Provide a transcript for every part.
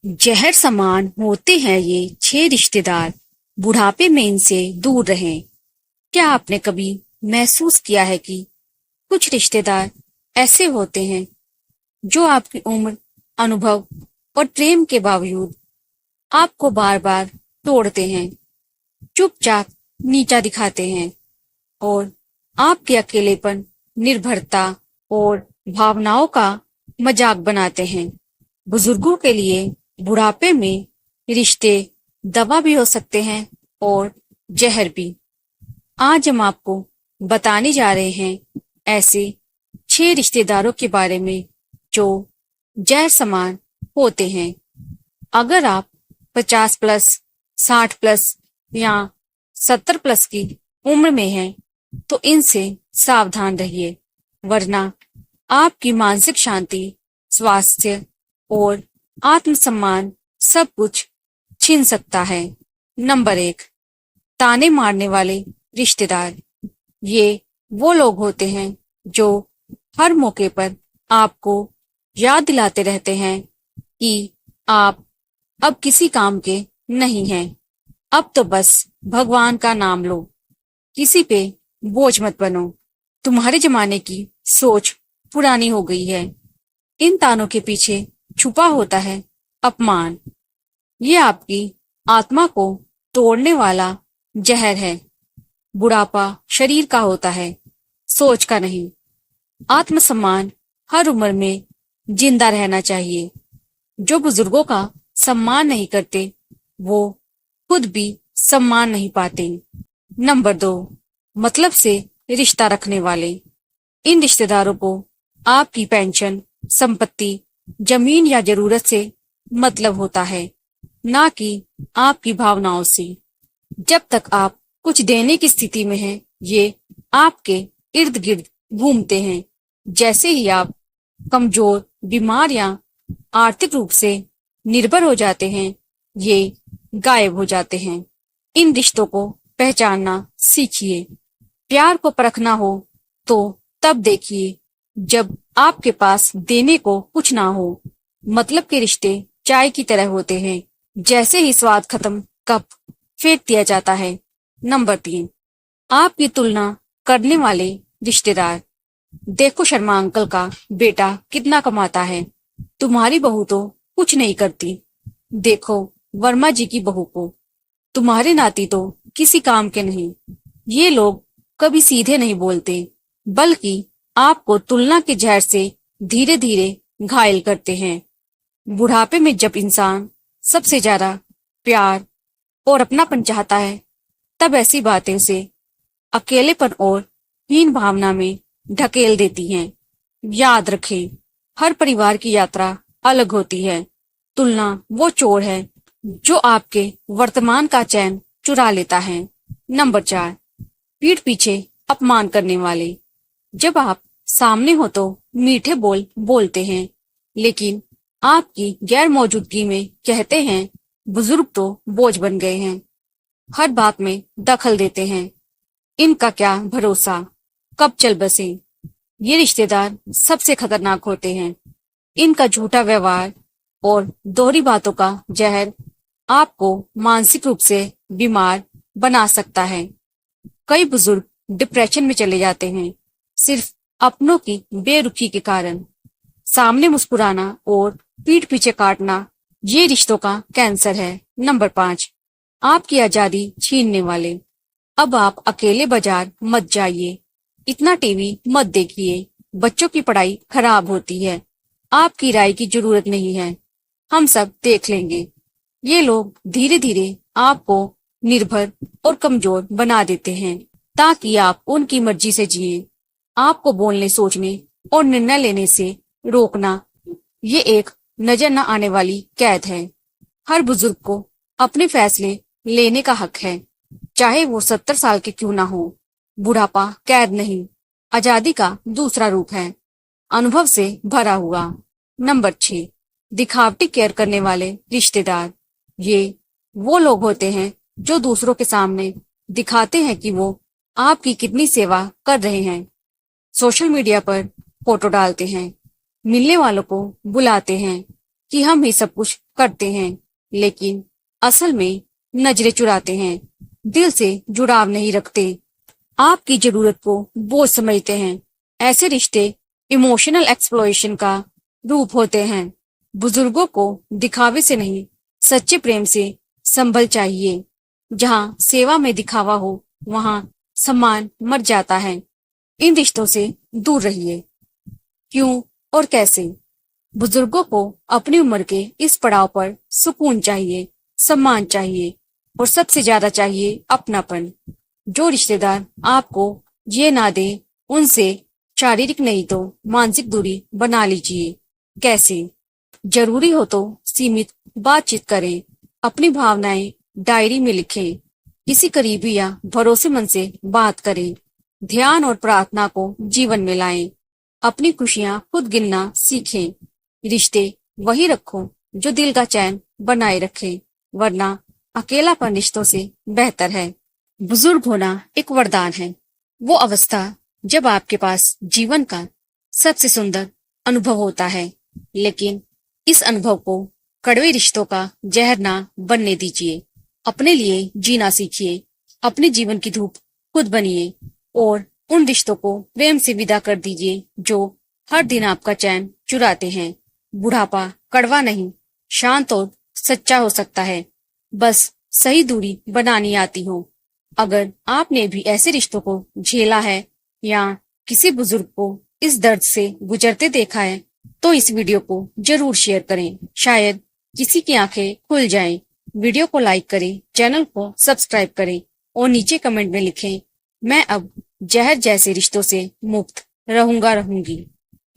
जहर समान होते हैं ये 6 रिश्तेदार, बुढ़ापे में इनसे दूर रहें। क्या आपने कभी महसूस किया है कि कुछ रिश्तेदार ऐसे होते हैं जो आपकी उम्र, अनुभव और प्रेम के बावजूद आपको बार बार तोड़ते हैं, चुपचाप नीचा दिखाते हैं और आपके अकेलेपन, निर्भरता और भावनाओं का मजाक बनाते हैं। बुजुर्गों के लिए बुढ़ापे में रिश्ते दवा भी हो सकते हैं और जहर भी। आज हम आपको बताने जा रहे हैं ऐसे 6 रिश्तेदारों के बारे में जो जहर समान होते हैं। अगर आप 50 प्लस, 60 प्लस या 70 प्लस की उम्र में हैं, तो इनसे सावधान रहिए, वरना आपकी मानसिक शांति, स्वास्थ्य और आत्मसम्मान सब कुछ छीन सकता है। नंबर 1, ताने मारने वाले रिश्तेदार। ये वो लोग होते हैं जो हर मौके पर आपको याद दिलाते रहते हैं कि आप अब किसी काम के नहीं हैं। अब तो बस भगवान का नाम लो, किसी पे बोझ मत बनो, तुम्हारे जमाने की सोच पुरानी हो गई है। इन तानों के पीछे छुपा होता है अपमान। ये आपकी आत्मा को तोड़ने वाला जहर है। बुढ़ापा शरीर का होता है, सोच का नहीं। आत्मसम्मान हर उम्र में जिंदा रहना चाहिए। जो बुजुर्गों का सम्मान नहीं करते, वो खुद भी सम्मान नहीं पाते। नंबर 2, मतलब से रिश्ता रखने वाले। इन रिश्तेदारों को आपकी पेंशन, संपत्ति, जमीन या जरूरत से मतलब होता है, ना कि आपकी भावनाओं से। जब तक आप कुछ देने की स्थिति में हैं, ये आपके इर्द गिर्द घूमते हैं। जैसे ही आप कमजोर, बीमार या आर्थिक रूप से निर्भर हो जाते हैं, ये गायब हो जाते हैं। इन रिश्तों को पहचानना सीखिए। प्यार को परखना हो तो तब देखिए जब आपके पास देने को कुछ ना हो। मतलब के रिश्ते चाय की तरह होते हैं, जैसे ही स्वाद खत्म, कप फेंक दिया जाता है। नंबर 3, आपकी तुलना करने वाले रिश्तेदार। देखो शर्मा अंकल का बेटा कितना कमाता है, तुम्हारी बहू तो कुछ नहीं करती। देखो वर्मा जी की बहू को, तुम्हारे नाती तो किसी काम के नहीं। ये लोग कभी सीधे नहीं बोलते, बल्कि आपको तुलना के जहर से धीरे धीरे घायल करते हैं। बुढ़ापे में जब इंसान सबसे ज्यादा प्यार और अपनापन चाहता है, तब ऐसी बातें उसे अकेलेपन और हीन भावना में ढकेल देती हैं। याद रखें, हर परिवार की यात्रा अलग होती है। तुलना वो चोर है जो आपके वर्तमान का चैन चुरा लेता है। नंबर 4, पीठ पीछे अपमान करने वाले। जब आप सामने हो तो मीठे बोल बोलते हैं, लेकिन आपकी गैर मौजूदगी में कहते हैं बुजुर्ग तो बोझ बन गए हैं। हर बात में दखल देते हैं। इनका क्या भरोसा, कब चल बसे। ये रिश्तेदार सबसे खतरनाक होते हैं। इनका झूठा व्यवहार और दोहरी बातों का जहर आपको मानसिक रूप से बीमार बना सकता है। कई बुजुर्ग डिप्रेशन में चले जाते हैं, सिर्फ अपनों की बेरुखी के कारण। सामने मुस्कुराना और पीठ पीछे काटना, ये रिश्तों का कैंसर है। नंबर 5, आपकी आजादी छीनने वाले। अब आप अकेले बाजार मत जाइए, इतना टीवी मत देखिए, बच्चों की पढ़ाई खराब होती है। आपकी राय की जरूरत नहीं है, हम सब देख लेंगे। ये लोग धीरे धीरे आपको निर्भर और कमजोर बना देते हैं, ताकि आप उनकी मर्जी से जिए। आपको बोलने, सोचने और निर्णय लेने से रोकना, ये एक नजर न आने वाली कैद है। हर बुजुर्ग को अपने फैसले लेने का हक है, चाहे वो 70 साल के क्यों ना हो। बुढ़ापा कैद नहीं, आजादी का दूसरा रूप है, अनुभव से भरा हुआ। नंबर 6, दिखावटी केयर करने वाले रिश्तेदार। ये वो लोग होते हैं जो दूसरों के सामने दिखाते हैं कि वो आपकी कितनी सेवा कर रहे हैं। सोशल मीडिया पर फोटो डालते हैं, मिलने वालों को बुलाते हैं, कि हम ही सब कुछ करते हैं, लेकिन असल में नजरें चुराते हैं, दिल से जुड़ाव नहीं रखते, आपकी जरूरत को बोझ समझते हैं। ऐसे रिश्ते इमोशनल एक्सप्लॉयटेशन का रूप होते हैं। बुजुर्गों को दिखावे से नहीं, सच्चे प्रेम से संभल चाहिए। जहाँ सेवा में दिखावा हो, वहाँ सम्मान मर जाता है। इन रिश्तों से दूर रहिए। क्यों और कैसे? बुजुर्गों को अपनी उम्र के इस पड़ाव पर सुकून चाहिए, सम्मान चाहिए और सबसे ज्यादा चाहिए अपनापन। जो रिश्तेदार आपको ये ना दे, उनसे शारीरिक नहीं तो मानसिक दूरी बना लीजिए। कैसे? जरूरी हो तो सीमित बातचीत करें, अपनी भावनाएं डायरी में लिखें, किसी करीबी या भरोसेमंद से बात करें, ध्यान और प्रार्थना को जीवन में लाएं, अपनी खुशियां खुद गिनना सीखें। रिश्ते वही रखो जो दिल का चैन बनाए रखे, वरना अकेलापन रिश्तों से बेहतर है। बुजुर्ग होना एक वरदान है। वो अवस्था जब आपके पास जीवन का सबसे सुंदर अनुभव होता है, लेकिन इस अनुभव को कड़वे रिश्तों का जहर ना बनने दीजिए। अपने लिए जीना सीखिए, अपने जीवन की धूप खुद बनिए और उन रिश्तों को प्रेम से विदा कर दीजिए जो हर दिन आपका चैन चुराते हैं। बुढ़ापा कड़वा नहीं, शांत और सच्चा हो सकता है, बस सही दूरी बनानी आती हो। अगर आपने भी ऐसे रिश्तों को झेला है या किसी बुजुर्ग को इस दर्द से गुजरते देखा है, तो इस वीडियो को जरूर शेयर करें। शायद किसी की आंखें खुल जाएं। वीडियो को लाइक करें, चैनल को सब्सक्राइब करें और नीचे कमेंट में लिखें, मैं अब जहर जैसे रिश्तों से मुक्त रहूंगी।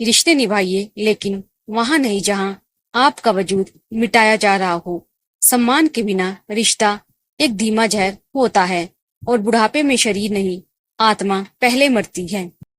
रिश्ते निभाइए, लेकिन वहां नहीं जहां आपका वजूद मिटाया जा रहा हो। सम्मान के बिना रिश्ता एक धीमा जहर होता है और बुढ़ापे में शरीर नहीं, आत्मा पहले मरती है।